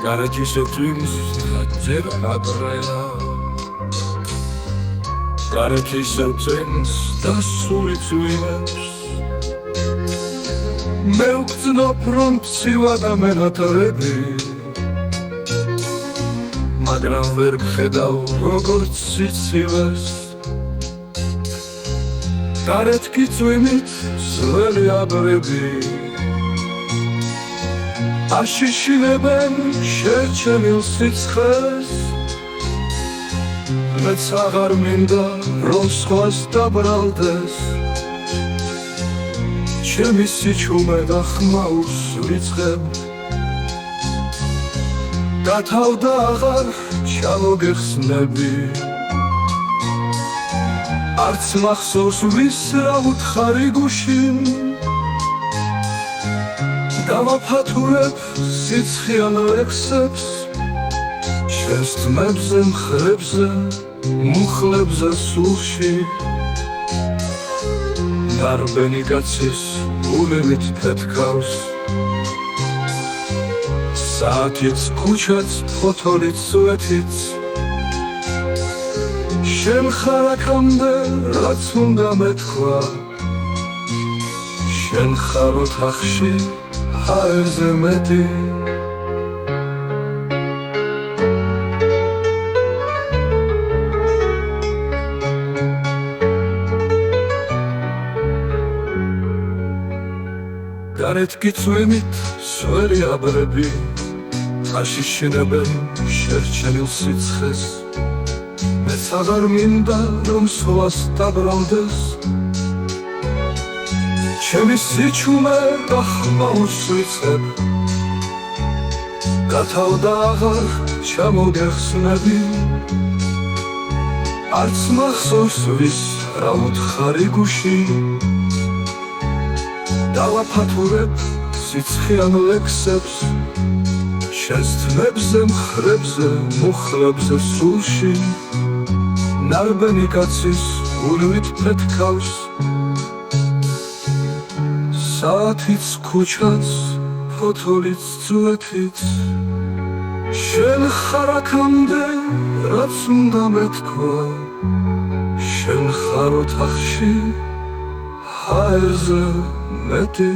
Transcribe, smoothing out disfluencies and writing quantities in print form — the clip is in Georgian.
გარეთისეთვის ძერ აბრელა გარეთისეთვის დასული წვიმებს მე ვგრძნობ რომ მცივა და მენატრები მაგრამ ვერ ვხედავ როგორც სიცივეს გარეთ კი წვიმით ძველი აბრები აშიშინებენ შერჩენილ სიცხეს მეც აღარ მინდა რომ სხვას დაბრალდეს ჩემი სიჩუმე და ხმაურს ვიწყებ გათავდა აღარ ჩამოგეხსნები არც მახსოვს ვის რა უთხარი გუშინ დავაფათურებ სიცხიან ლექსებს შენს თმებზე მხრებზე მუხლებზე სულში დარბენი კაცის გულებით თეთქავს საათიც ქუჩაც ფოთოლიც სვეთიც შენ ხარ აქამდე რაც უნდა მეთქვა შენ ხარ ოთახში ჰაერზე მეტი გარეთ კი წვიმით სველი აბრები აშიშინებენ შერჩენილ სიცხეს მეც აღარ მინდა რომ სხვას დაბრალდეს ჩემი სიჩუმე და ხმაურს ვიწყებ გათავდა აღარ ჩამოგეხსნები არც მახსოვს ვის რა უთხარი გუშინ დავაფათურებ სიცხიან ლექსებს შენს თმებზე მხრებზე მუხლებზე სულში ნარბენი კაცის გულით თეთქავს საათიც ქუჩაც ფოთოლიც წვეთიც შენ ხარ აქამდე რაც უნდა მეთქვა შენ ხარ ოთახში ჰაერზე მეტი